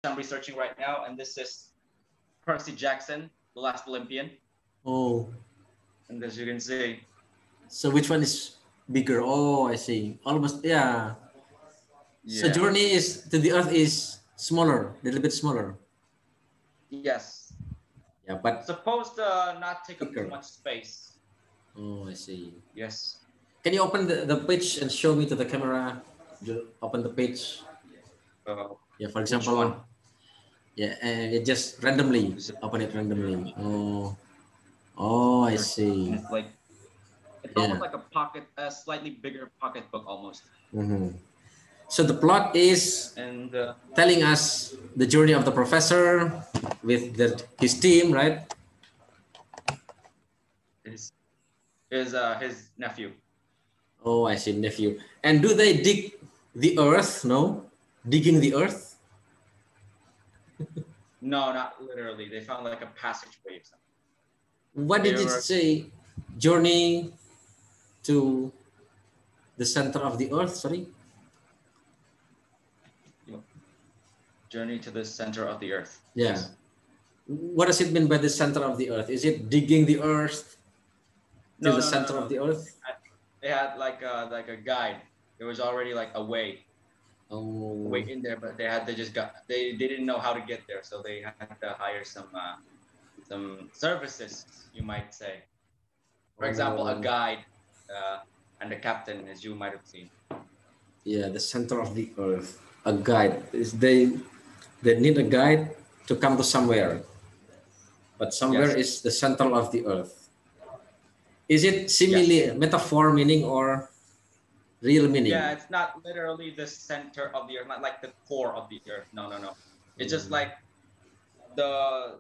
I'm researching right now, and this is Percy Jackson, the last Olympian. Oh. And as you can see. So which one is bigger? Oh, I see. Almost, yeah. So journey is to the Earth is smaller, a little bit smaller. Yes. Yeah, but supposed to not take up too much space. Oh, I see. Yes. Can you open the page and show me to the camera? Open the page. Yeah, for example. Which one? Yeah, and it just randomly open it randomly. Oh, oh, I see. It's like it's almost like a pocket, a slightly bigger pocketbook almost. Mm-hmm. So the plot is telling us the journey of the professor with his team, right? His nephew. Oh, I see, nephew. And do they dig the earth? No, digging the earth. No, not literally. They found like a passageway or something. What did it say? Journey to the center of the earth. Sorry. Journey to the center of the earth. Yeah. What does it mean by the center of the earth? Is it digging the earth to the center of the earth? They had like a guide. There was already like a way. Way in there, but they didn't know how to get there, so they had to hire some services, you might say. For example, a guide and a captain, as you might have seen. Yeah, the center of the earth. A guide. They need a guide to come to somewhere, but somewhere is the center of the earth. Is it simile, metaphor meaning, or real meaning? Yeah, it's not literally the center of the earth, not like the core of the earth. No. It's just like the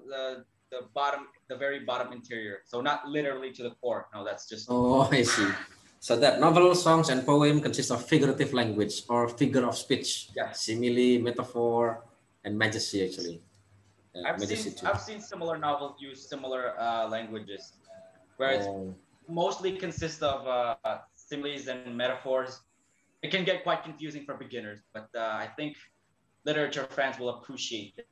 bottom, the very bottom interior. So not literally to the core. No, that's just. Oh, I see. So that novel, songs, and poem consist of figurative language or figure of speech. Yeah. Simile, metaphor, and majesty actually. I've seen similar novels use similar languages, where it's mostly consists of similes and metaphors. It can get quite confusing for beginners, but I think literature fans will appreciate it.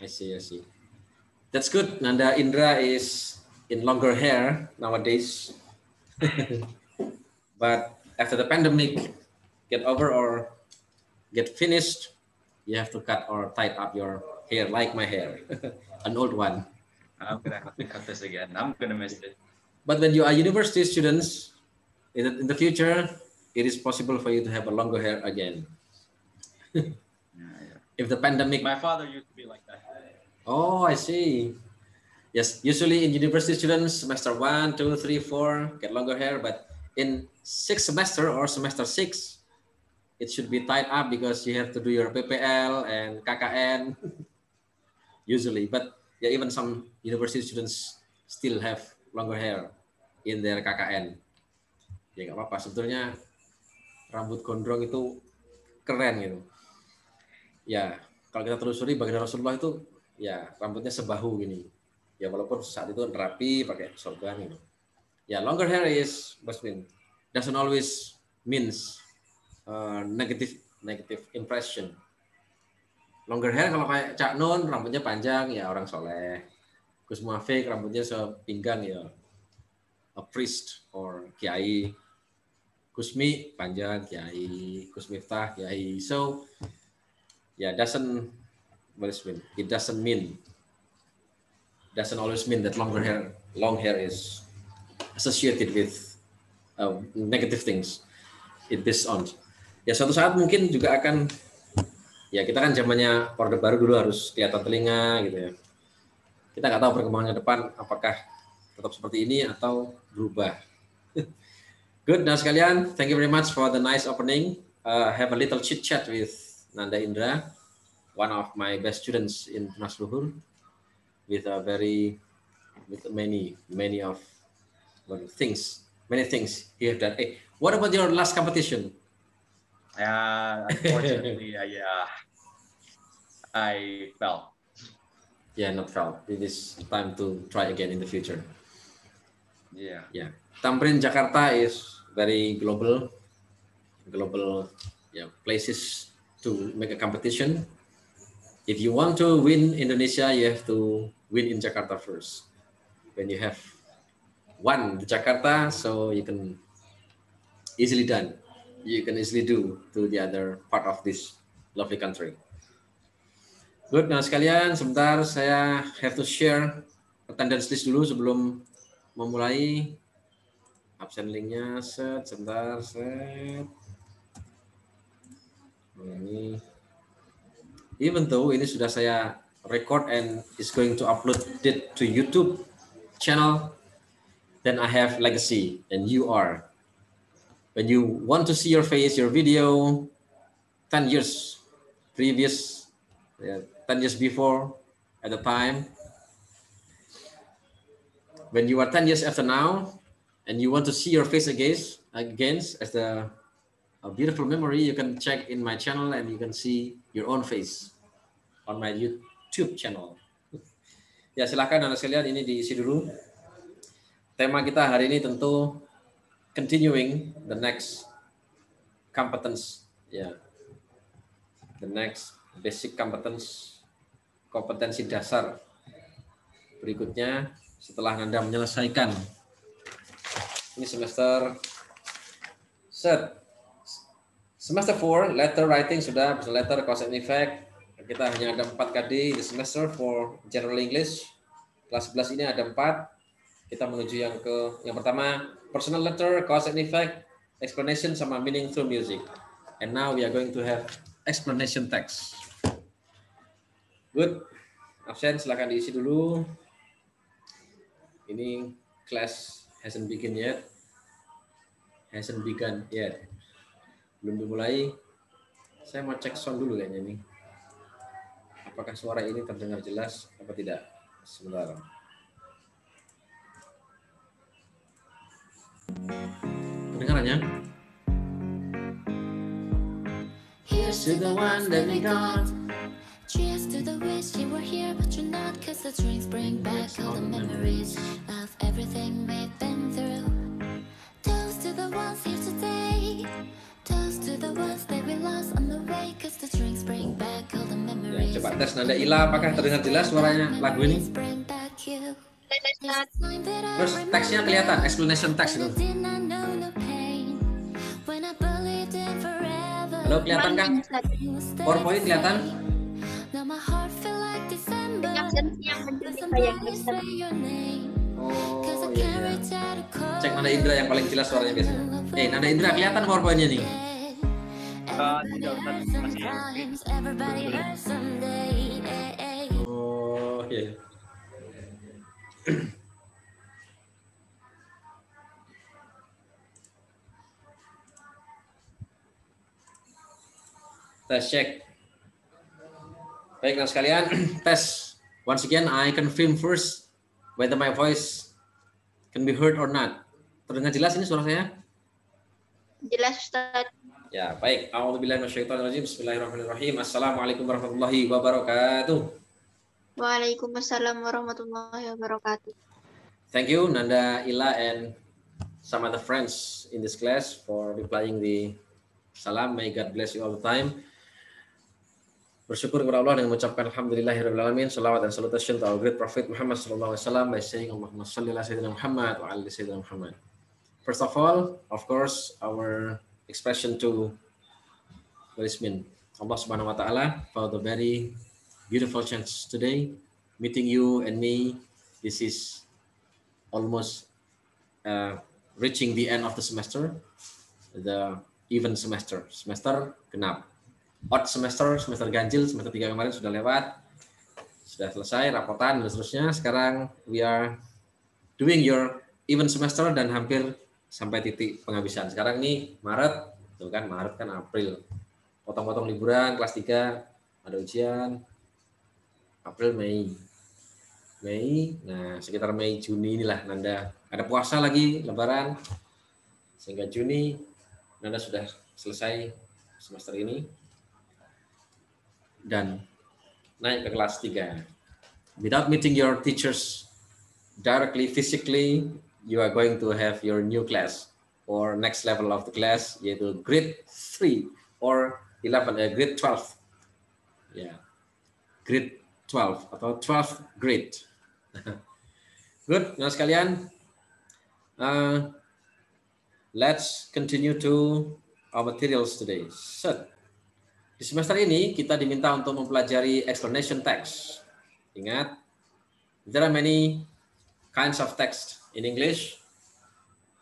I see. That's good. Nanda Indra is in longer hair nowadays. But after the pandemic get over or get finished, you have to cut or tie up your hair like my hair, an old one. I'm gonna have to cut this again. I'm gonna miss it. But when you are university students, in the future, it is possible for you to have a longer hair again. If the pandemic. My father used to be like that. Oh, I see. Yes, usually in university students, semester 1, 2, 3, 4 get longer hair, but in 6th semester or semester 6, it should be tied up because you have to do your PPL and KKN usually. But yeah, even some university students still have longer hair in their KKN. Ya nggak apa-apa, sebetulnya rambut gondrong itu keren gitu. Ya, kalau kita telusuri baginda Rasulullah itu ya rambutnya sebahu gini. Ya walaupun saat itu rapi pakai sorban gitu. Ya, longer hair is doesn't always means negative impression. Longer hair kalau kayak Cak Nun rambutnya panjang ya orang soleh. Gus Muafik rambutnya sepinggang ya a priest or kiai. Kusmi panjang kiai, Gus Miftah kiai. So yeah, doesn't always mean that long hair is associated with negative things. It based on. Ya suatu saat mungkin juga akan, ya kita kan zamannya Orde Baru dulu harus kelihatan telinga gitu ya. Kita nggak tahu perkembangan ke depan apakah tetap seperti ini atau berubah. Good, nah sekalian, thank you very much for the nice opening. Have a little chit chat with Nanda Indra, one of my best students in Tunas Luhur, with many things he have done. Hey, what about your last competition? Unfortunately, I fell. Yeah, not fell. It is time to try again in the future. Yeah. Tamrin Jakarta is very global places to make a competition. If you want to win Indonesia, you have to win in Jakarta first. When you have won the Jakarta, so you can easily done. You can easily do to the other part of this lovely country. Good, nah sekalian, sebentar saya have to share attendance list dulu sebelum memulai. Absen linknya, sebentar, Ini, even though ini sudah saya record and is going to upload it to YouTube channel, then I have legacy and you are. When you want to see your face, your video, 10 years previous, 10 years before, at the time, when you are 10 years after now, and you want to see your face against as a beautiful memory, you can check in my channel and you can see your own face on my YouTube channel. Ya silahkan anak sekalian, ini diisi dulu. Tema kita hari ini tentu continuing the next competence, the next basic competence, kompetensi dasar berikutnya setelah Anda menyelesaikan ini semester semester 4 letter writing sudah, letter, cause and effect. Kita hanya ada 4 KD di semester for general English. Kelas 11 ini ada 4. Kita menuju yang pertama, personal letter, cause and effect, explanation sama meaning through music. And now we are going to have explanation text. Good. Absen silakan diisi dulu. Ini class hasn't begun yet. Belum dimulai. Saya mau cek sound dulu kayaknya nih. Apakah suara ini terdengar jelas apa tidak? Sebentar. Kedengarannya? Here's to the one that we got. Cheers to the wish you were here but you're not, cause the drinks bring back all the memories of everything we've been through. Toast to the ones here today. Toast to the ones that we lost on the way, cause the drinks bring back all the memories. Coba tes nada Ila, apakah terdengar jelas suaranya lagu ini? Terus teksnya kelihatan, explanation text itu. Halo, kelihatan kan? PowerPoint kelihatan? Oh iya. Cek Nanda Indra yang paling jelas suaranya biasanya. Nanda Indra kelihatan PowerPoint-nya nih? Oh iya. Tes cek. Baik, sekalian, tes. Once again, I confirm first whether my voice can be heard or not. Terdengar jelas ini suara saya? Jelas, Ustaz. Ya, baik. A'udzubillahi minasyaitonirrajim. Bismillahirrahmanirrahim. Assalamualaikum warahmatullahi wabarakatuh. Waalaikumsalam warahmatullahi wabarakatuh. Thank you, Nanda, Ila, and some other friends in this class for replying the salam. May God bless you all the time. Bersyukur kepada Allah dengan mengucapkan alhamdulillahirabbil alamin, salawat dan salutation to our great prophet Muhammad sallallahu alaihi wasallam by saying Allahumma shalli ala sayyidina Muhammad wa ala sayyidina Muhammad. First of all, of course, our expression to Allah Subhanahu wa taala for the very beautiful chance today meeting you and me. This is almost reaching the end of the semester, the even semester genap. Odd semester ganjil, semester 3 kemarin sudah lewat, sudah selesai rapotan dan seterusnya. Sekarang we are doing your even semester dan hampir sampai titik penghabisan. Sekarang nih Maret, tuh kan Maret kan April, potong-potong liburan kelas 3 ada ujian, April Mei, nah sekitar Mei Juni inilah Nanda ada puasa lagi Lebaran, sehingga Juni Nanda sudah selesai semester ini dan naik ke kelas 3. Without meeting your teachers directly, physically, you are going to have your new class or next level of the class, yaitu grade 3 or grade 12. Ya. Grade 12 atau 12th grade. Good, nah sekalian. Let's continue to our materials today. So, di semester ini kita diminta untuk mempelajari explanation text. Ingat, there are many kinds of text in English.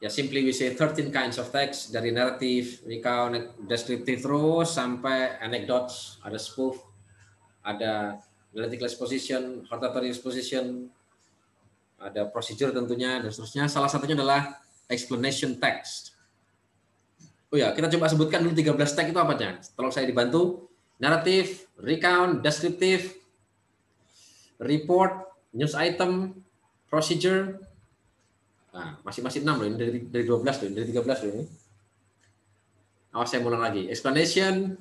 Ya, simply we say 13 kinds of text, dari narrative, recount, descriptive terus sampai anecdotes, ada spoof, ada analytical exposition, hortatory exposition, ada procedure tentunya, dan seterusnya. Salah satunya adalah explanation text. Oh ya, kita coba sebutkan dulu 13 text itu apa aja. Tolong saya dibantu. Narrative, recount, descriptive, report, news item, procedure. Nah, masih 6 loh, ini dari 12 loh, dari 13 loh ini. Awas saya ulang lagi. Explanation,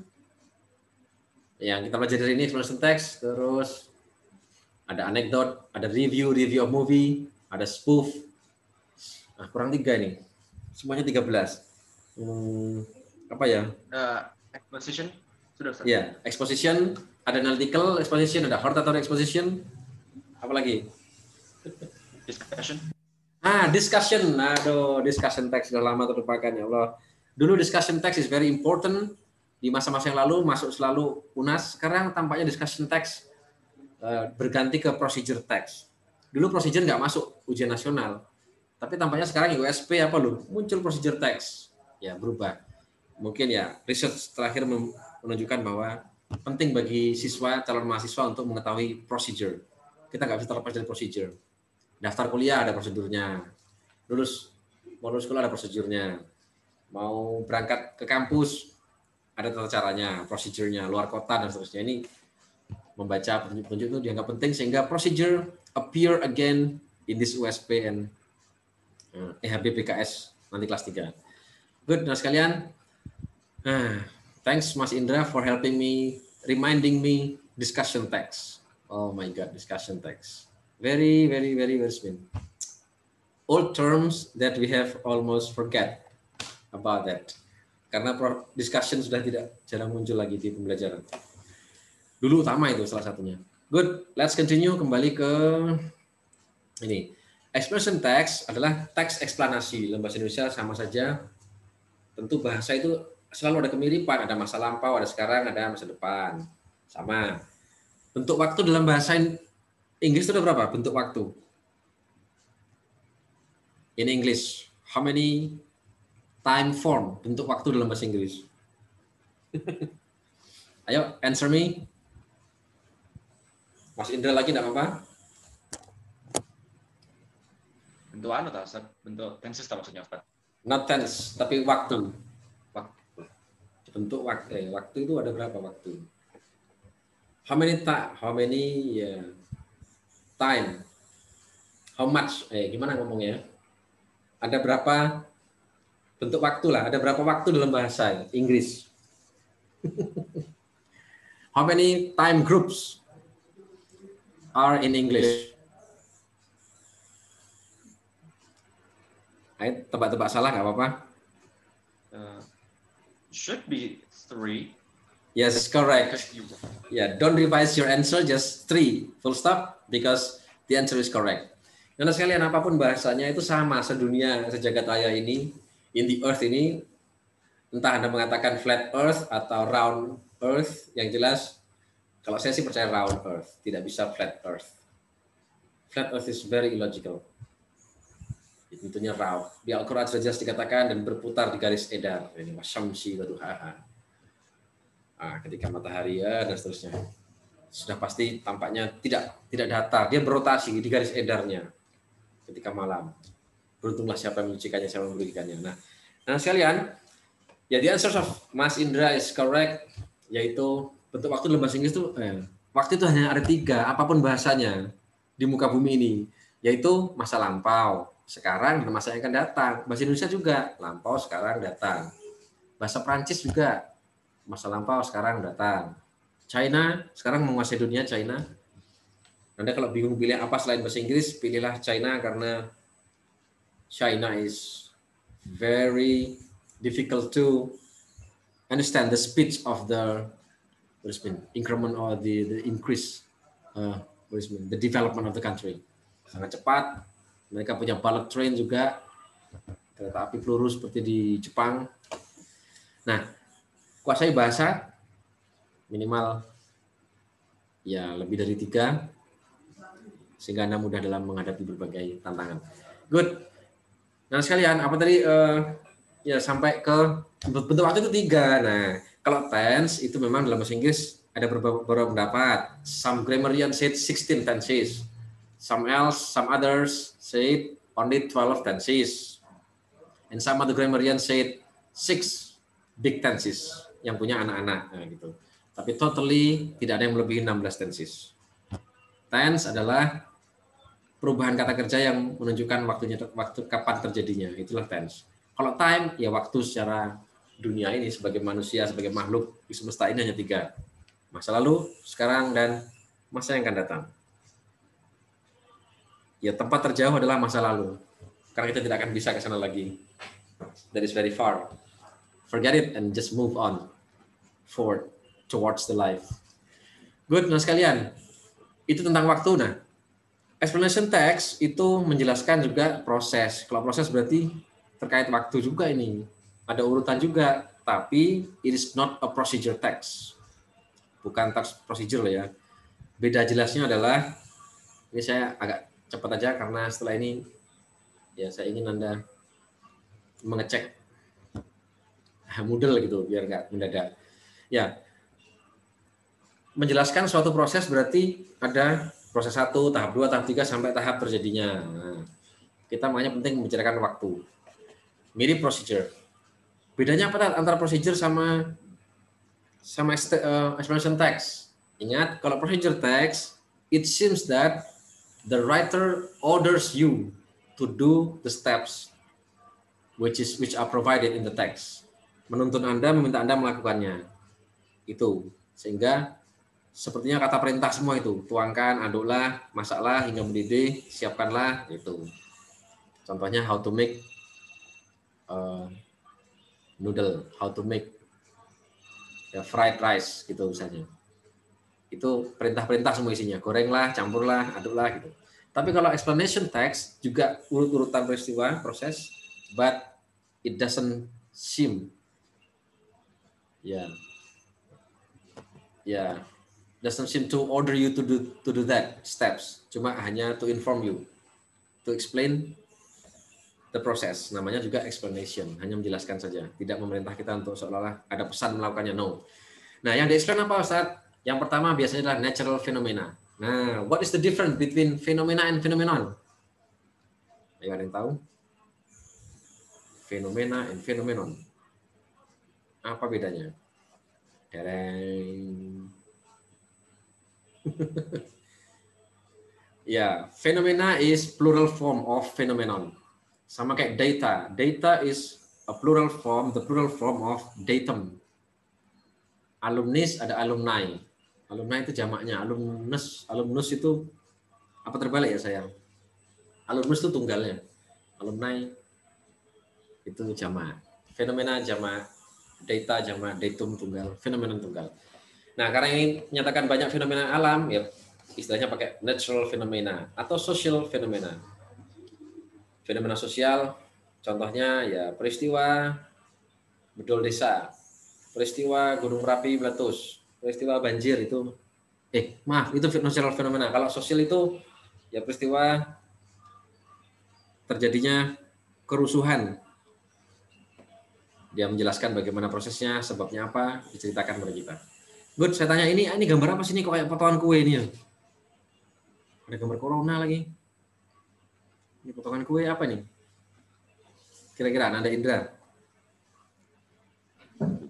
yang kita pelajari hari ini explanation text, terus ada anecdote, ada review of movie, ada spoof. Nah, kurang 3 nih. Semuanya 13. Apa ya? Exposition sudah. Ya, exposition, ada analytical exposition, ada hortatory exposition. Apa lagi? Discussion. Discussion. Aduh, discussion text sudah lama terlupakan, ya Allah. Dulu discussion text is very important. Di masa-masa yang lalu masuk selalu UNAS. Sekarang tampaknya discussion text berganti ke procedure text. Dulu procedure nggak masuk ujian nasional. Tapi tampaknya sekarang USP apa loh? Muncul procedure text. Ya, berubah. Mungkin ya, research terakhir menunjukkan bahwa penting bagi siswa, calon mahasiswa untuk mengetahui procedure. Kita nggak bisa terlepas dari procedure. Daftar kuliah ada prosedurnya, mau lulus sekolah ada prosedurnya, mau berangkat ke kampus ada tata caranya, prosedurnya, luar kota dan seterusnya. Ini membaca petunjuk itu dianggap penting sehingga procedure appear again in this USP and EHB BKS nanti kelas 3. Good, nah sekalian. Thanks Mas Indra for helping me, reminding me discussion text. Oh my God, discussion text. Very sweet. Old terms that we have almost forget about that. Karena discussion sudah jarang muncul lagi di pembelajaran. Dulu utama itu salah satunya. Good, let's continue kembali ke ini. Expression text adalah teks eksplanasi. Dalam bahasa Indonesia sama saja. Tentu bahasa itu selalu ada kemiripan, ada masa lampau, ada sekarang, ada masa depan. Sama. Bentuk waktu dalam bahasa Inggris itu ada berapa bentuk waktu? In English, how many time form bentuk waktu dalam bahasa Inggris? Ayo, answer me. Mas Indra lagi enggak apa-apa? Bentuk bentuk tenses maksudnya, Ustaz. Not tense, tapi waktu. Bentuk waktu. Waktu itu ada berapa waktu? How many time, how much, gimana ngomongnya? Ada berapa bentuk waktu lah? Ada berapa waktu dalam bahasa Inggris? How many time groups are in English? Ayo tebak-tebak salah nggak apa-apa? Should be 3. Yes, correct. Yeah, don't revise your answer, just 3, full stop, because the answer is correct. Karena sekalian apapun bahasanya itu sama sedunia, sejagat raya ini, in the earth ini, entah Anda mengatakan flat earth atau round earth, yang jelas, kalau saya sih percaya round earth, tidak bisa flat earth. Flat earth is very illogical. Tentunya round. Di Al-Quran sudah jelas dikatakan dan berputar di garis edar. Ini wasyamsi wa duhaha. Ketika matahari dan seterusnya sudah pasti tampaknya tidak datar, dia berotasi di garis edarnya ketika malam. Beruntunglah siapa yang menyucikannya, siapa yang merugikannya. Nah sekalian, ya the answer of Mas Indra is correct, yaitu bentuk waktu dalam bahasa Inggris itu waktu itu hanya ada 3 apapun bahasanya di muka bumi ini, yaitu masa lampau, sekarang, dan masa yang akan datang. Bahasa Indonesia juga lampau, sekarang, datang. Bahasa Prancis juga masa lampau, sekarang, datang. China sekarang menguasai dunia. China. Anda kalau bingung pilih apa selain bahasa Inggris, pilihlah China karena China is very difficult to understand the speed of the increment or the increase, the development of the country. Sangat cepat. Mereka punya bullet train juga, kereta api peluru seperti di Jepang. Nah, kuasai bahasa minimal ya lebih dari 3, sehingga Anda mudah dalam menghadapi berbagai tantangan. Good. Nah sekalian, apa tadi ya sampai ke bentuk waktu itu 3. Nah, kalau tense itu memang dalam bahasa Inggris ada beberapa pendapat. Some grammarians said 16 tenses. Some others said only 12 tenses. And some other grammarians said 6 big tenses yang punya anak-anak. Nah, gitu. Tapi totally tidak ada yang melebihi 16 tenses. Tense adalah perubahan kata kerja yang menunjukkan waktu kapan terjadinya, itulah tense. Kalau time ya waktu secara dunia ini sebagai manusia, sebagai makhluk di semesta ini hanya 3. Masa lalu, sekarang, dan masa yang akan datang. Ya tempat terjauh adalah masa lalu, karena kita tidak akan bisa ke sana lagi. That is very far. Forget it and just move on forward towards the life. Good, nah sekalian. Itu tentang waktu. Nah, explanation text itu menjelaskan juga proses. Kalau proses berarti terkait waktu juga ini. Ada urutan juga, tapi it is not a procedure text. Bukan text procedure lah ya. Beda jelasnya adalah, ini saya agak cepat aja karena setelah ini ya saya ingin Anda mengecek Moodle gitu biar nggak mendadak. Ya, menjelaskan suatu proses berarti ada proses 1, tahap 2, tahap 3 sampai tahap terjadinya. Nah, kita makanya penting membicarakan waktu. Mirip procedure. Bedanya apa antara procedure sama explanation text? Ingat, kalau procedure text, it seems that the writer orders you to do the steps which are provided in the text. Menuntun Anda, meminta Anda melakukannya. Itu. Sehingga sepertinya kata perintah semua itu. Tuangkan, aduklah, masaklah hingga mendidih, siapkanlah, itu. Contohnya how to make noodle, how to make fried rice gitu misalnya. Itu perintah-perintah semua isinya. Gorenglah, campurlah, aduklah gitu. Tapi kalau explanation text juga urut-urutan peristiwa, proses, but it doesn't seem doesn't seem to order you to do that steps. Cuma hanya to inform you, to explain the process. Namanya juga explanation, hanya menjelaskan saja, tidak memerintah kita untuk seolah-olah ada pesan melakukannya. No. Nah, yang di-explain apa Ustaz? Yang pertama biasanya adalah natural phenomena. Nah, what is the difference between phenomena and phenomenon? Ayo, ada yang tahu? Fenomena and phenomenon. Apa bedanya? Ya, phenomena is plural form of phenomenon. Sama kayak data. Data is a plural form, the plural form of datum. Alumnis ada alumni. Alumni itu jamaknya. Alumnus itu apa terbalik ya sayang? Alumnus itu tunggalnya. Alumni itu jamak. Fenomena jamak. Data jamak. Datum tunggal. Fenomena tunggal. Nah, karena ini menyatakan banyak fenomena alam, ya istilahnya pakai natural phenomena atau social phenomena. Fenomena sosial, contohnya ya peristiwa bedol desa, peristiwa Gunung Merapi meletus, peristiwa banjir itu, itu natural phenomena. Kalau sosial itu ya peristiwa terjadinya kerusuhan. Dia menjelaskan bagaimana prosesnya, sebabnya apa, diceritakan kepada kita. Good, saya tanya ini gambar apa sih ini kok kayak potongan kue ini ya? Ada gambar corona lagi. Ini potongan kue apa nih? Kira-kira Anda Indra?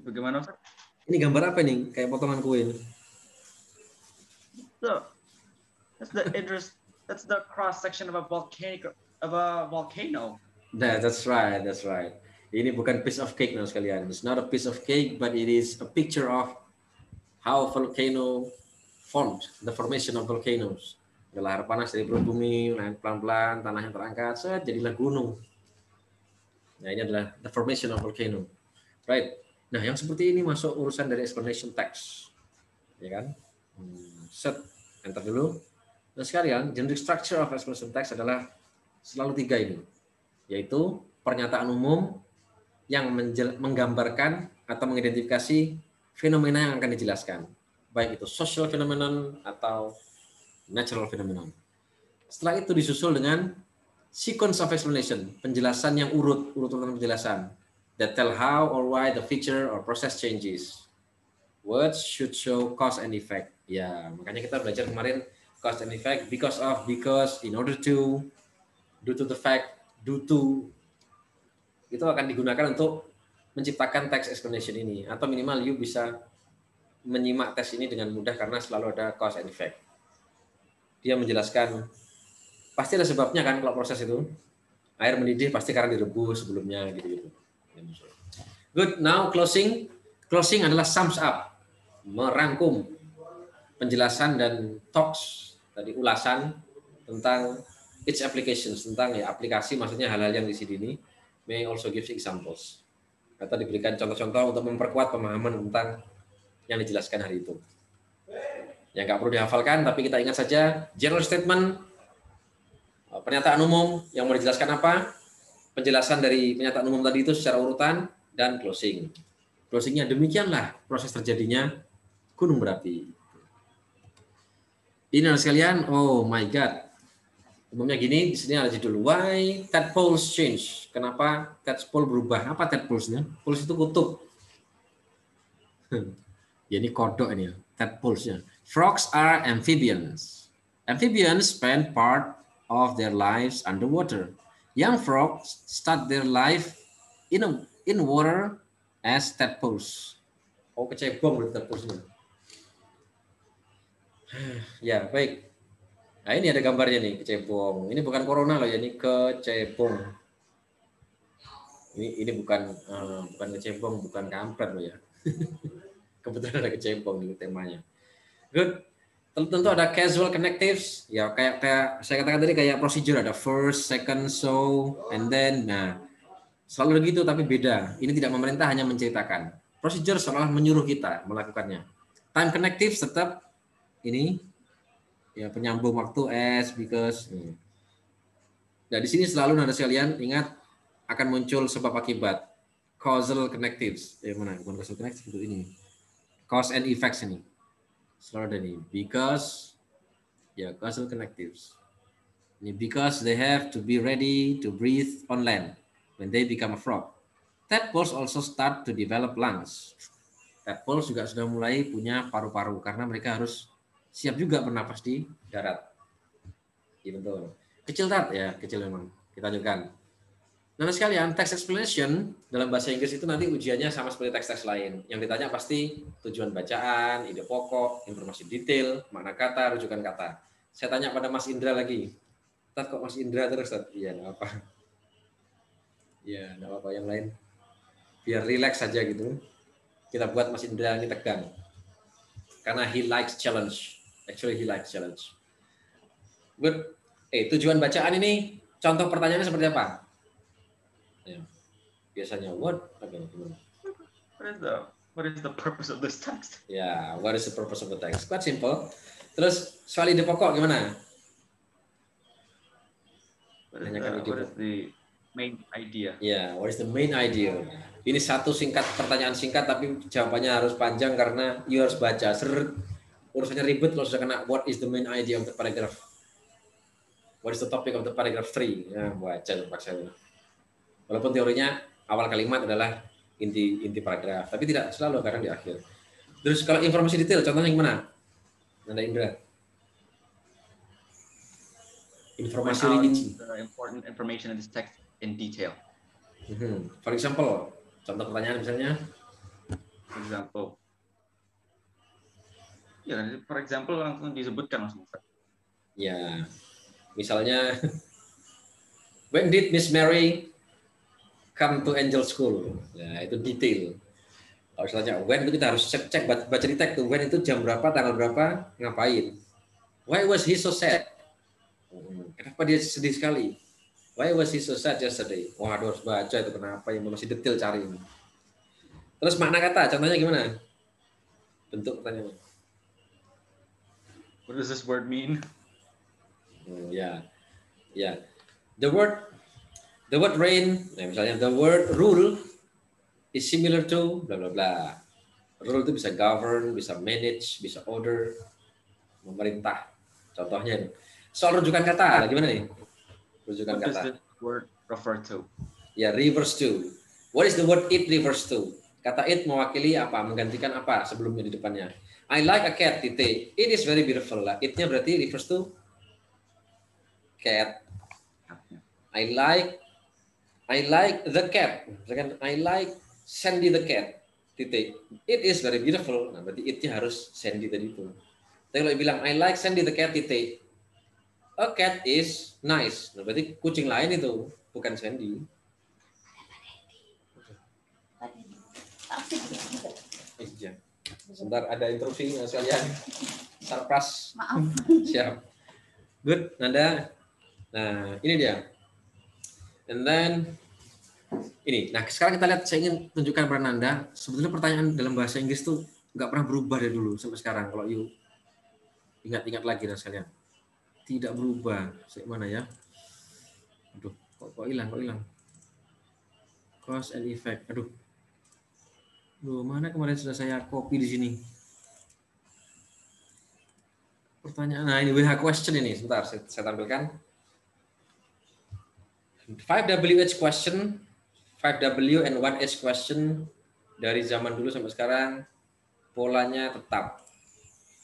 Bagaimana Ustaz? Ini gambar apa nih? Kayak potongan kue ini. So, that's the cross section of a volcano. That's right. Ini bukan piece of cake sekalian. It's not a piece of cake, but it is a picture of how volcano formed, the formation of volcanoes. Ada lahar panas dari perut bumi, naik pelan-pelan, tanahnya terangkat, jadilah gunung. Nah, ini adalah the formation of volcano. Right. Nah, yang seperti ini masuk urusan dari explanation text. Ya kan? Set, enter dulu. Nah, sekalian, generic structure of explanation text adalah selalu 3 ini. Yaitu pernyataan umum yang menggambarkan atau mengidentifikasi fenomena yang akan dijelaskan. Baik itu social phenomenon atau natural phenomenon. Setelah itu disusul dengan sequence of explanation, penjelasan yang urutan penjelasan. That tell how or why the feature or process changes. Words should show cause and effect. Ya, makanya kita belajar kemarin cause and effect, because of, because, in order to, due to the fact, due to. Itu akan digunakan untuk menciptakan text explanation ini. Atau minimal you bisa menyimak teks ini dengan mudah karena selalu ada cause and effect. Dia menjelaskan, pasti ada sebabnya kan kalau proses itu. Air mendidih pasti karena direbus sebelumnya gitu-gitu. Good, now closing. Closing adalah sums up, merangkum penjelasan dan talks, tadi ulasan tentang its applications, tentang ya aplikasi, maksudnya hal-hal yang di sini ini. May also give examples. Atau diberikan contoh-contoh untuk memperkuat pemahaman tentang yang dijelaskan hari itu. Yang nggak perlu dihafalkan, tapi kita ingat saja general statement, pernyataan umum yang mau dijelaskan apa, penjelasan dari pernyataan umum tadi itu secara urutan, dan closing. Closingnya demikianlah proses terjadinya gunung berapi. Ini sekalian, oh my god. Umumnya gini, di sini ada judul Why Tadpoles Change. Kenapa tadpole berubah? Apa tadpolesnya? Poles itu kutub. Ya, ini kodok ini ya, tadpolesnya. Frogs are amphibians. Amphibians spend part of their lives underwater. Young frogs start their life in water as tadpoles. Oh, kecebong berarti tadpolesnya. Ya, baik. Nah, ini ada gambarnya nih, kecebong. Ini bukan corona loh ya, ini kecebong. Ini bukan kecebong, bukan kampret loh ya. Kebetulan ada kecebong nih temanya. Good. Tentu ada casual connectives. Ya kayak saya katakan tadi, kayak prosedur, ada first, second, so, and then. Nah, selalu begitu tapi beda. Ini tidak memerintah, hanya menceritakan. Prosedur seolah menyuruh kita melakukannya. Time connectives tetap ini ya, penyambung waktu as, because. Nah, di sini selalu nada sekalian ingat akan muncul sebab akibat. Causal connectives. Mana? Bukan causal connectives, itu ini. Cause and effects ini. Selalu ada nih. Because, ya, causal connectives. Ini because they have to be ready to breathe on land when they become a frog. Tadpoles also start to develop lungs. Tadpoles juga sudah mulai punya paru-paru karena mereka harus siap juga bernapas di darat. Iya betul. Kecil tat ya, kecil memang. Kita lanjutkan. Nah, sekalian, text explanation dalam bahasa Inggris itu nanti ujiannya sama seperti teks-teks lain. Yang ditanya pasti tujuan bacaan, ide pokok, informasi detail, makna kata, rujukan kata. Saya tanya pada Mas Indra lagi. Tat, kok Mas Indra terus, Tat? Iya, enggak apa. Iya, enggak apa-apa, yang lain. Biar relax saja gitu. Kita buat Mas Indra ini tegang. Karena he likes challenge. Actually, he likes challenge. Good. Tujuan bacaan ini, contoh pertanyaannya seperti apa? Ya. Biasanya what is the purpose of this text? Ya, what is the purpose of the text? Quite simple. Terus soal ide pokok gimana? What is the main idea? Ya, what is the main idea? Ini satu pertanyaan singkat tapi jawabannya harus panjang karena you harus baca. Urusannya ribet kalau sudah kena what is the main idea of the paragraph. What is the topic of the paragraph 3? Ya, baca terpaksa. Walaupun teorinya awal kalimat adalah inti paragraf, tapi tidak selalu, kadang di akhir. Terus kalau informasi detail, contohnya gimana? Nanda Indra. Informasi rinci. Important information in this text in detail. For example, contoh pertanyaan misalnya. For example langsung disebutkan langsung. Ya, misalnya, when did Miss Mary come to Angel School? Ya, itu detail. Kalau misalnya when itu kita harus cek baca di teks tuh, when itu jam berapa, tanggal berapa, ngapain. Why was he so sad? Kenapa dia sedih sekali? Why was he so sad yesterday? Waduh, harus baca itu kenapa, yang masih detail cari ini. Terus makna kata, contohnya gimana? Bentuk pertanyaannya. What does this word mean? Ya. The word rain, misalnya the word rule is similar to bla bla bla. Rule itu bisa govern, bisa manage, bisa order, memerintah. Contohnya soal rujukan kata, gimana nih? Rujukan What kata. does this word refer to? Ya, refers to. What is the word it refers to? Kata it mewakili apa? Menggantikan apa sebelumnya di depannya? I like a cat, titik. It is very beautiful lah. It-nya berarti refers to cat. I like the cat. I like Sandy the cat. Titik. It is very beautiful. Nah, berarti it-nya harus Sandy tadi itu. Tapi kalau bilang I like Sandy the cat, titik. A cat is nice. Nah, berarti kucing lain itu, bukan Sandy. Iya. Sebentar ada interupsi sekalian. Sarpras. Maaf. Siap. Good, Nanda. Nah, ini dia. And then ini. Nah, sekarang kita lihat, saya ingin tunjukkan pada Nanda, sebetulnya pertanyaan dalam bahasa Inggris tuh nggak pernah berubah dari dulu sampai sekarang. Kalau you ingat-ingat lagi dan sekalian. Tidak berubah. Mana ya? Aduh, kok hilang. Cause and effect. Aduh, mana kemarin sudah saya copy di sini. Pertanyaan, nah ini WH question ini. Sebentar, saya tampilkan. 5WH question, 5W and 1H question dari zaman dulu sampai sekarang polanya tetap.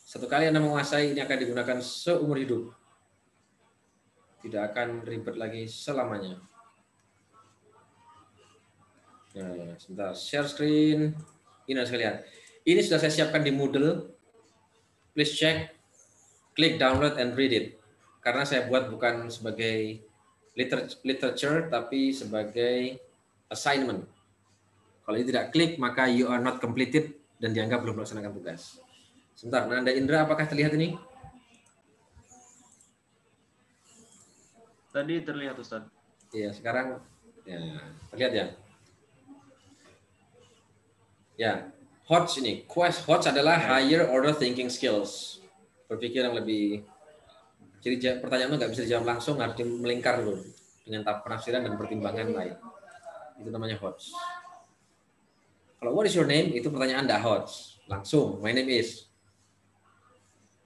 Satu kali Anda menguasai, ini akan digunakan seumur hidup. Tidak akan ribet lagi selamanya. Nah, sebentar, share screen. Ini sekalian. Ini sudah saya siapkan di Moodle. Please check, klik download and read it. Karena saya buat bukan sebagai literature, tapi sebagai assignment. Kalau tidak klik, maka you are not completed dan dianggap belum melaksanakan tugas. Sebentar, Nanda Indra, apakah terlihat ini? Tadi terlihat, Ustaz. Iya, sekarang ya, terlihat ya. Ya, HOTS ini. HOTS adalah higher order thinking skills. Berpikir yang lebih. Jadi pertanyaannya nggak bisa dijawab langsung, harus melingkar dulu dengan tahap penafsiran dan pertimbangan lain. Itu namanya HOTS. Kalau what is your name, itu pertanyaan nggak HOTS. Langsung, my name is.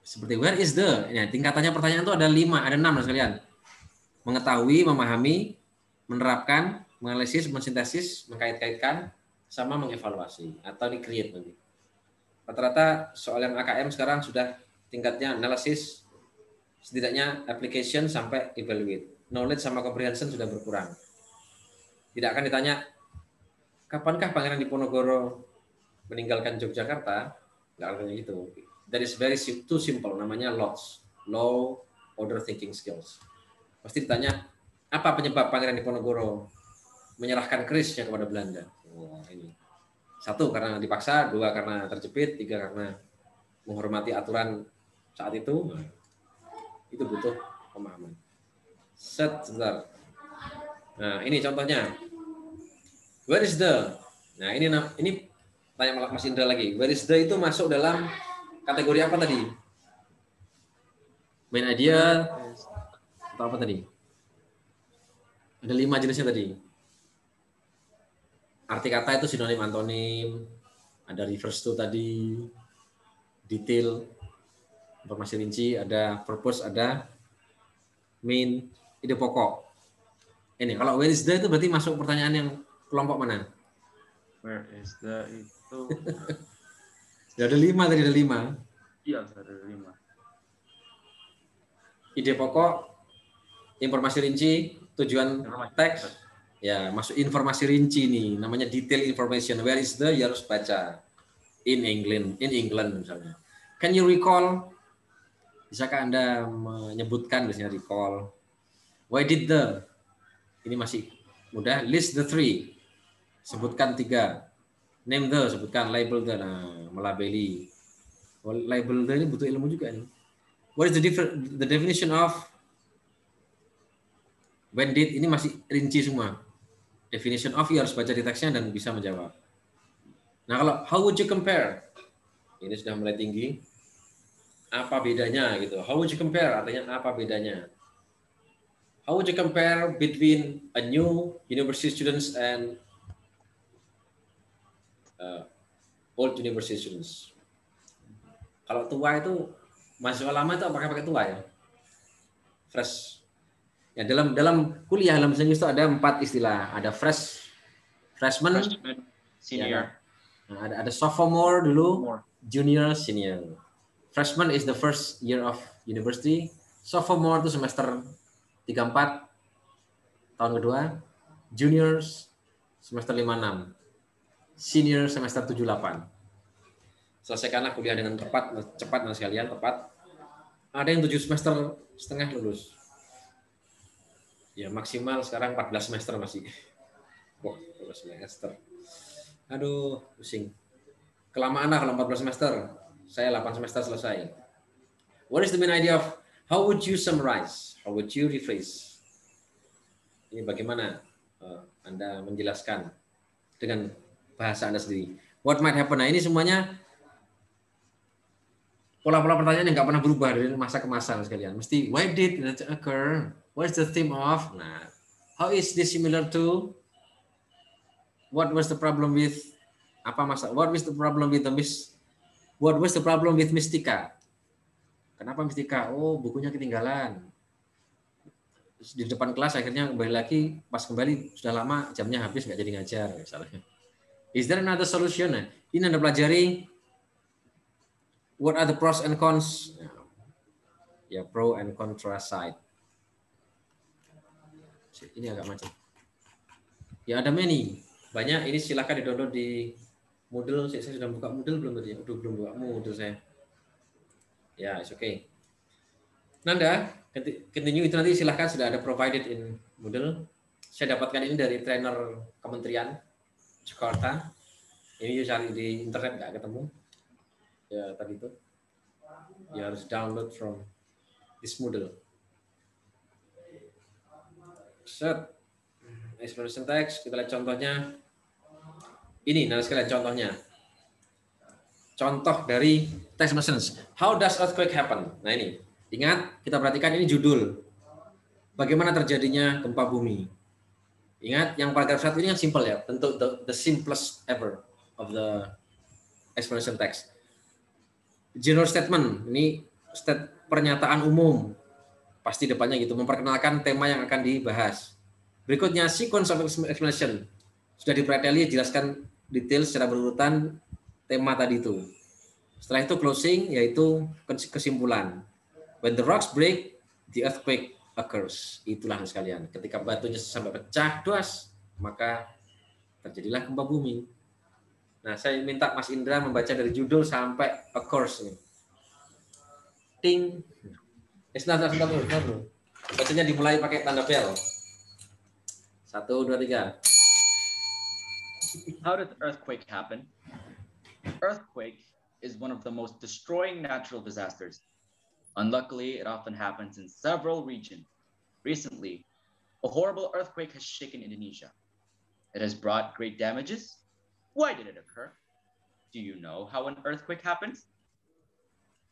Seperti where is the. Ya, tingkatannya pertanyaan itu ada 5, ada 6 sekalian. Mengetahui, memahami, menerapkan, menganalisis, mensintesis, mengkait-kaitkan, sama mengevaluasi atau di-create nanti. Rata-rata soal yang AKM sekarang sudah tingkatnya analisis, setidaknya application sampai evaluate. Knowledge sama comprehension sudah berkurang. Tidak akan ditanya, kapankah Pangeran Diponegoro meninggalkan Yogyakarta? Nggak akan gitu. That is very too simple, namanya LOTS, Low Order Thinking Skills. Pasti ditanya, apa penyebab Pangeran Diponegoro menyerahkan kerisnya kepada Belanda? Wah, ini. 1 karena dipaksa, 2 karena terjepit, 3 karena menghormati aturan saat itu. Itu butuh pemahaman. Sebentar. Nah, ini contohnya. Where is the? Nah, ini tanya Mas Indra lagi. Where is the itu masuk dalam kategori apa tadi? Main idea atau apa tadi? Ada 5 jenisnya tadi. Arti kata itu sinonim antonim, ada reverse to tadi, detail, informasi rinci, ada purpose, ada main, ide pokok. Ini kalau where is the itu berarti masuk pertanyaan yang kelompok mana? Where is the itu? Sudah ada 5 tadi, ada 5. Iya, ada 5. Ide pokok, informasi rinci, tujuan teks. Ya, masuk informasi rinci nih, namanya detail information. Where is the? Ya harus baca. In England misalnya. Can you recall? Bisakah Anda menyebutkan, biasanya recall. Why did the? Ini masih mudah. List the 3. Sebutkan 3. Name the, sebutkan. Label the, nah, melabeli. Label the ini butuh ilmu juga nih. What is the definition of when did? Ini masih rinci semua. Definition of, ya harus baca di teksnya dan bisa menjawab. Nah, kalau how would you compare? Ini sudah mulai tinggi. Apa bedanya gitu? How would you compare? Artinya apa bedanya? How would you compare between a new university students and old university students? Kalau tua itu mahasiswa lama itu apakah pakai tua ya? Fresh. Ya, dalam kuliah dalam bahasa Inggris itu ada 4 istilah. Ada freshman, senior. Ya, ada sophomore dulu, junior, senior. Freshman is the first year of university. Sophomore itu semester 3-4 tahun kedua. Juniors semester 5-6. Senior semester 7-8. Selesaikanlah kuliah dengan cepat dan sekalian tepat. Ada yang 7 semester setengah lulus. Ya maksimal sekarang 14 semester masih. Wah, 14 semester. Aduh, pusing. Kelamaan lah kalau 14 semester. Saya 8 semester selesai. What is the main idea of how would you summarize? How would you rephrase? Ini bagaimana Anda menjelaskan dengan bahasa Anda sendiri. What might happen? Nah, ini semuanya pola-pola pertanyaan yang nggak pernah berubah dari masa ke masa sekalian. Mesti why did it occur? What's the theme of? Nah, how is this similar to? What was the problem with apa masa? What was the problem with What was the problem with Mystica? Kenapa Mystica? Oh, bukunya ketinggalan. Di depan kelas akhirnya kembali lagi, pas kembali sudah lama jamnya habis nggak jadi ngajar misalnya. Is there another solution? Nah, ini Anda pelajari what are the pros and cons? Ya, pro and contra side. Ini agak macam. Ya ada many. Banyak, ini silakan di-download di Moodle. Saya sudah buka Moodle belum tadi? Belum buka Moodle saya. Ya, it's okay. Nanda, continue itu nanti silahkan, sudah ada provided in Moodle. Saya dapatkan ini dari trainer Kementerian Jakarta. Ini cari di internet nggak ketemu. Ya tadi itu. Ya harus download from this Moodle. Set. Explanation text, kita lihat contohnya. Ini, nah sekalian contohnya. Contoh dari text messages. How does earthquake happen? Nah ini, ingat kita perhatikan ini judul. Bagaimana terjadinya gempa bumi? Ingat yang paragraf 1 ini yang simple ya, tentu the simplest ever of the explanation text. General statement, ini pernyataan umum. Pasti depannya gitu, memperkenalkan tema yang akan dibahas. Berikutnya sequence of explanation. Sudah dipreteli, jelaskan detail secara berurutan tema tadi itu. Setelah itu closing, yaitu kesimpulan. When the rocks break, the earthquake occurs. Itulah sekalian. Ketika batunya sampai pecah, duas, maka terjadilah gempa bumi. Nah, saya minta Mas Indra membaca dari judul sampai occurs. Ting. Sebentar. Bacanya dimulai pakai tanda bel. 1, 2, 3. How did the earthquake happen? Earthquake is one of the most destroying natural disasters. Unluckily, it often happens in several regions. Recently, a horrible earthquake has shaken Indonesia. It has brought great damages. Why did it occur? Do you know how an earthquake happens?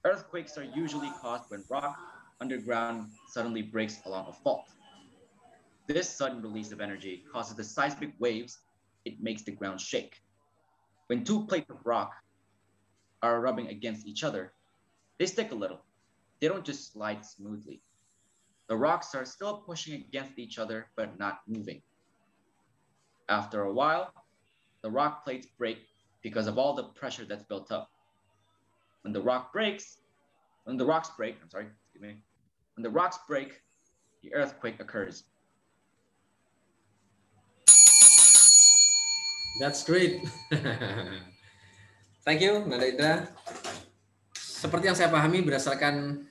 Earthquakes are usually caused when rock underground suddenly breaks along a fault. This sudden release of energy causes the seismic waves. It makes the ground shake. When two plates of rock are rubbing against each other, they stick a little. They don't just slide smoothly. The rocks are still pushing against each other, but not moving. After a while, the rock plates break because of all the pressure that's built up. When the rocks break, the earthquake occurs. That's great. Thank you, Nanda Indra. Seperti yang saya pahami berdasarkan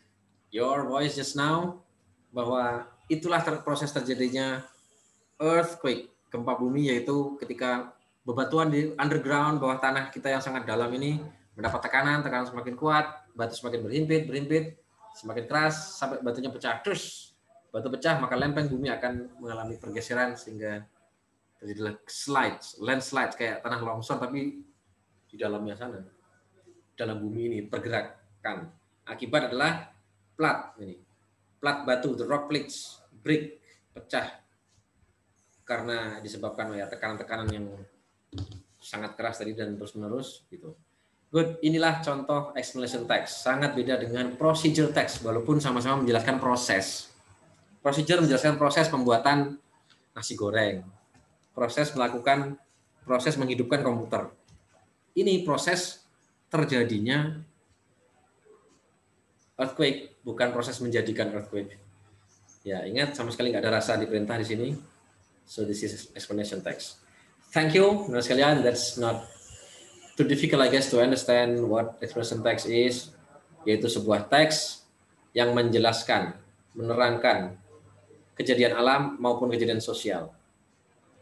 your voice just now, bahwa itulah proses terjadinya earthquake, gempa bumi, yaitu ketika bebatuan di underground, bawah tanah kita yang sangat dalam ini mendapat tekanan semakin kuat, batu semakin berhimpit, semakin keras, sampai batunya pecah. Terus batu pecah, maka lempeng bumi akan mengalami pergeseran sehingga terjadilah landslide, kayak tanah longsor tapi di dalamnya sana, dalam bumi ini pergerakan. Akibat adalah plat ini, plat batu, the rock plates break, pecah karena disebabkan ya tekanan-tekanan yang sangat keras tadi dan terus-menerus gitu. Good, inilah contoh explanation text. Sangat beda dengan procedure text walaupun sama-sama menjelaskan proses. Procedure menjelaskan proses pembuatan nasi goreng. Proses menghidupkan komputer. Ini proses terjadinya earthquake, bukan proses menjadikan earthquake. Ya, ingat sama sekali nggak ada rasa diperintah di sini. So this is explanation text. Thank you, teman sekalian. That's not too difficult, I guess, to understand what explanation text is. Yaitu sebuah teks yang menjelaskan, menerangkan kejadian alam maupun kejadian sosial.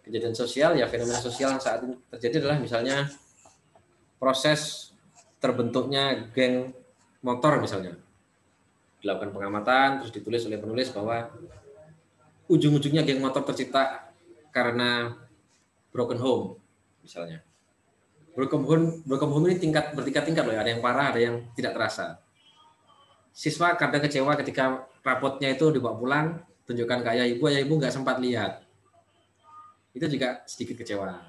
Kejadian sosial, ya fenomena sosial yang saat ini terjadi adalah misalnya proses terbentuknya geng motor misalnya. Dilakukan pengamatan, terus ditulis oleh penulis bahwa ujung-ujungnya geng motor tercipta karena broken home misalnya. Broken home ini bertingkat-tingkat loh ya. Ada yang parah, ada yang tidak terasa. Siswa kadang kecewa ketika rapotnya itu dibawa pulang, tunjukkan ke ayah ibu nggak sempat lihat. Itu juga sedikit kecewa.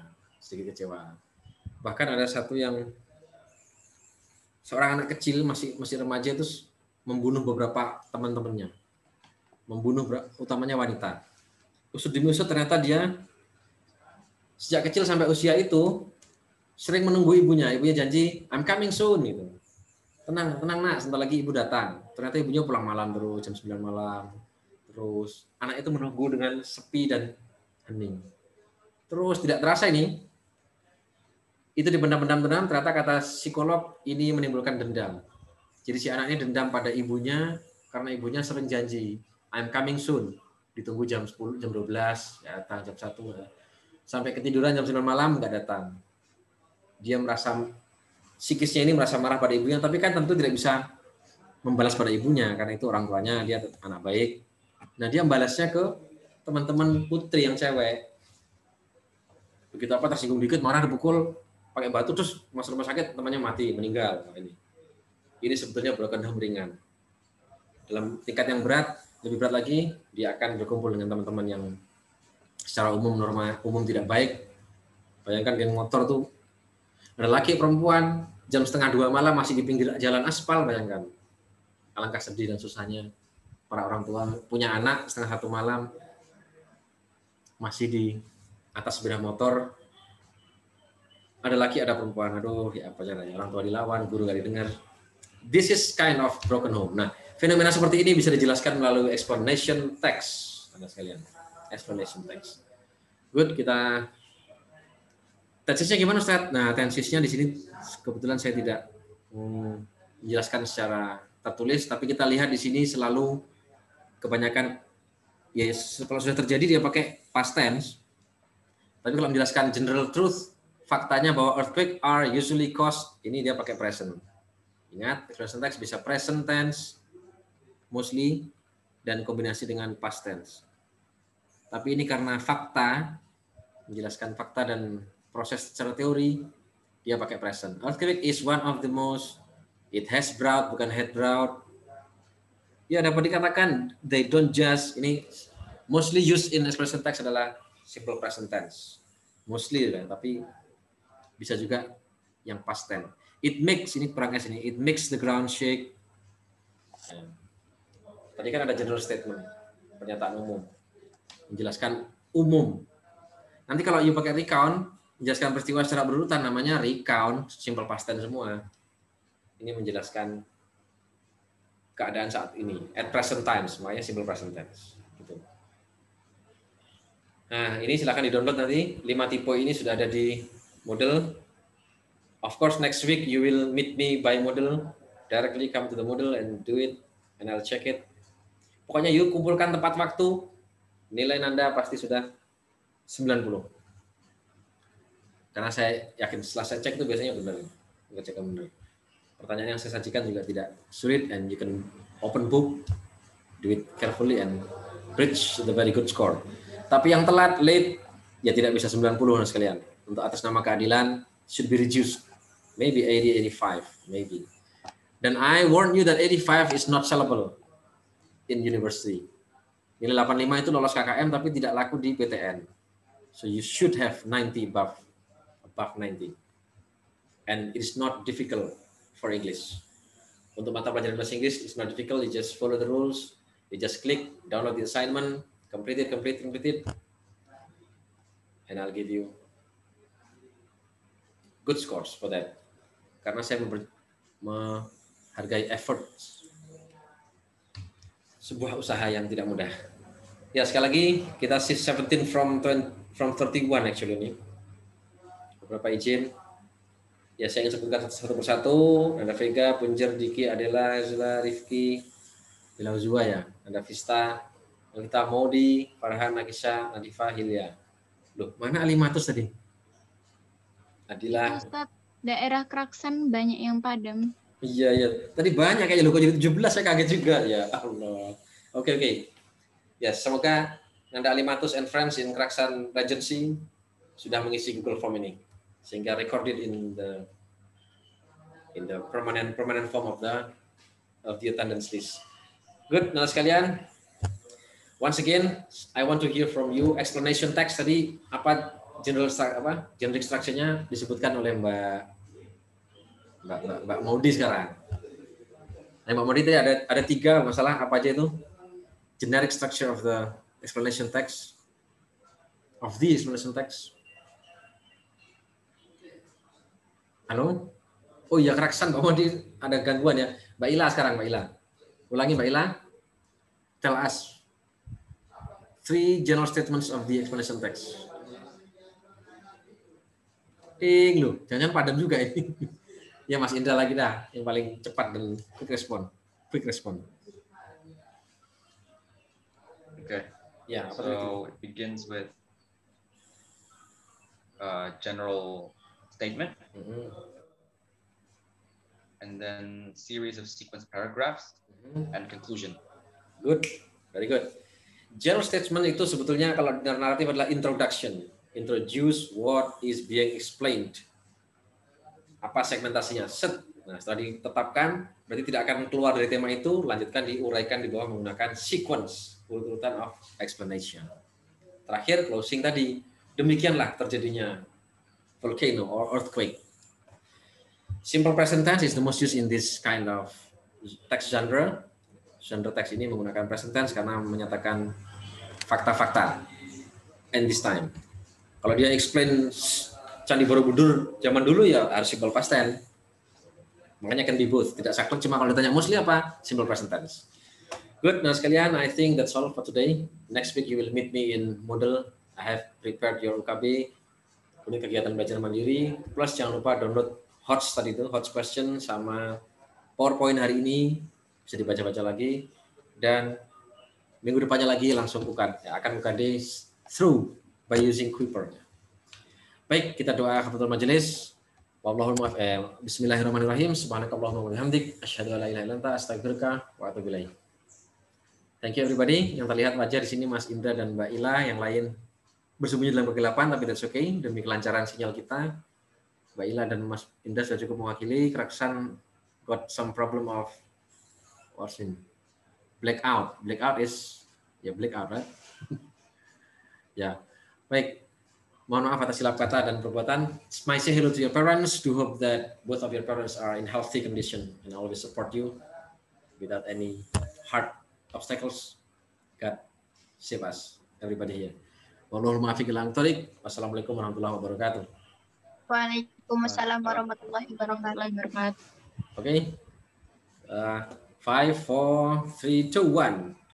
Bahkan ada satu yang seorang anak kecil masih remaja terus membunuh beberapa teman-temannya. Membunuh utamanya wanita. Usut demi usut ternyata dia sejak kecil sampai usia itu sering menunggu ibunya. Ibunya janji, I'm coming soon gitu. Tenang nak, sebentar lagi ibu datang. Ternyata ibunya pulang malam terus, jam 9 malam. Terus anak itu menunggu dengan sepi dan hening. Terus tidak terasa ini, itu dipendam-pendam, ternyata kata psikolog ini menimbulkan dendam. Jadi si anak ini dendam pada ibunya karena ibunya sering janji, I'm coming soon. Ditunggu jam 10, jam 12, ya datang jam 1. Sampai ketiduran jam 9 malam nggak datang. Dia merasa, psikisnya ini merasa marah pada ibunya, tapi kan tentu tidak bisa membalas pada ibunya, karena itu orang tuanya, dia anak baik. Nah dia membalasnya ke teman-teman putri yang cewek. Begitu apa tersinggung dikit, marah, dipukul, pakai batu, terus masuk rumah sakit, temannya mati, meninggal. Ini sebetulnya broken home ringan. Dalam tingkat yang berat, lebih berat lagi, dia akan berkumpul dengan teman-teman yang secara norma umum tidak baik. Bayangkan geng motor tuh, ada laki perempuan, jam 1:30 malam masih di pinggir jalan aspal, bayangkan. Alangkah sedih dan susahnya para orang tua punya anak 1:30 malam, masih di atas sepeda motor, ada laki, ada perempuan, aduh ya apa caranya, orang tua dilawan, guru gak didengar. This is kind of broken home. Nah, fenomena seperti ini bisa dijelaskan melalui explanation text, Anda sekalian. Explanation text. Good, kita tensisnya gimana, Ustaz? Nah, tensisnya di sini kebetulan saya tidak menjelaskan secara tertulis, tapi kita lihat di sini selalu kebanyakan ya kalau sudah terjadi dia pakai past tense. Tapi kalau menjelaskan general truth, faktanya bahwa earthquake are usually caused, ini dia pakai present. Ingat, expression text bisa present tense, mostly, dan kombinasi dengan past tense. Tapi ini karena fakta, menjelaskan fakta dan proses secara teori, dia pakai present. Earthquake is one of the most, it has drought, bukan had drought. Ya, dapat dikatakan, they don't just, ini mostly used in expression text adalah simple present tense. Mostly, tapi bisa juga yang past tense. It makes, ini perang S ini, it makes the ground shake. Tadi kan ada general statement, pernyataan umum. Menjelaskan umum. Nanti kalau you pakai recount, menjelaskan peristiwa secara berurutan, namanya recount, simple past tense semua. Ini menjelaskan keadaan saat ini, at present times, makanya simple present tense. Gitu. Nah, ini silahkan di-download nanti. 5 tipe ini sudah ada di Moodle. Of course, next week you will meet me by Moodle. Directly come to the Moodle and do it, and I'll check it. Pokoknya you kumpulkan tepat waktu, nilai Anda pasti sudah 90. Karena saya yakin setelah saya cek itu biasanya benar. Ngecek benar. Pertanyaan yang saya sajikan juga tidak sulit, and you can open book, do it carefully, and reach the very good score. Tapi yang telat, late, ya tidak bisa 90 sekalian. Untuk atas nama keadilan, should be reduced maybe 80, 85, maybe. Dan I warn you that 85 is not sellable in university. Nilai 85 itu lolos KKM tapi tidak laku di PTN. So you should have 90 above 90. And it is not difficult for English. Untuk mata pelajaran bahasa Inggris, it's not difficult. You just follow the rules. You just click, download the assignment, complete it. And I'll give you good scores for that. Karena saya menghargai effort sebuah usaha yang tidak mudah. Ya, sekali lagi kita shift 17 from 31 actually ini. Beberapa izin. Ya, saya ingin sebutkan satu persatu. Ada Vega, Punjer, Diki, Adela, Zula, Rifki, Bila Uzua ya. Ada Vista, Melita, Maudi, Farhan, Nakisha, Nadifa, Hilya. Loh, mana Alimatus tadi? Adila. Ustaz, daerah Kraksan banyak yang padam. Iya. Tadi banyak kayaknya loh, kok jadi 17 saya kaget juga. Ya Allah. Oke. Ya, semoga Nanda Alimatus and friends in Kraksan Regency sudah mengisi Google Form ini. Sehingga recorded in the permanent form of the attendance list. Good, nah sekalian. Once again, I want to hear from you. Explanation text tadi apa generic structure-nya disebutkan oleh Mbak Maudi sekarang. Mbak Maudi tadi ada 3 masalah apa aja itu? Generic structure of the explanation text. Halo? Oh iya, Kraksan, Mbak Maudi ada gangguan ya. Mbak Ila sekarang, Mbak Ila. Ulangi Mbak Ila. Tell us 3 general statements of the explanation text. Loh, jangan padam juga ini. Ya Mas Indra lagi dah, yang paling cepat dan quick respon. Okay. Yeah. So it begins with general statement, and then series of sequence paragraphs, and conclusion. Good, very good. General statement itu sebetulnya kalau naratif adalah introduction. Introduce what is being explained. Apa segmentasinya? Set. Nah, setelah ditetapkan, berarti tidak akan keluar dari tema itu, lanjutkan diuraikan di bawah menggunakan sequence, urutan of explanation. Terakhir, closing tadi. Demikianlah terjadinya volcano or earthquake. Simple present tense is the most used in this kind of text genre. Genre teks ini menggunakan present tense karena menyatakan fakta-fakta. And this time. Kalau dia explain Candi Borobudur zaman dulu ya harus simple past tense. Makanya can be both. Tidak saklek, cuma kalau ditanya mostly apa? Simple present tense. Good. Nah sekalian, I think that's all for today. Next week you will meet me in Moodle. I have prepared your UKB. Kemudian kegiatan belajar mandiri. Plus jangan lupa download HOTS tadi itu, HOTS question sama PowerPoint hari ini. Bisa dibaca-baca lagi. Dan minggu depannya lagi langsung akan UKD through by using Kuiper. Baik, kita doa kafatul majelis. Bismillahirrahmanirrahim. Subhanakallahumma wa bihamdik asyhadu an la ilaha illa anta astaghfiruka wa atubu ilaik. Thank you everybody. Yang terlihat wajah di sini Mas Indra dan Mbak Ila, yang lain bersembunyi dalam kegelapan, tapi that's okay demi kelancaran sinyal kita. Mbak Ila dan Mas Indra sudah cukup mewakili. Kraksan got some problem of blackout. Blackout is blackout, right? Ya. Baik. Mohon maaf atas silap kata dan perbuatan. My say hello to your parents. Do hope that both of your parents are in healthy condition and always support you without any hard obstacles. God save us, everybody here. Wassalamualaikum warahmatullahi wabarakatuh. Waalaikumsalam warahmatullahi wabarakatuh. Okay. 5, 4, 3, 2, 1.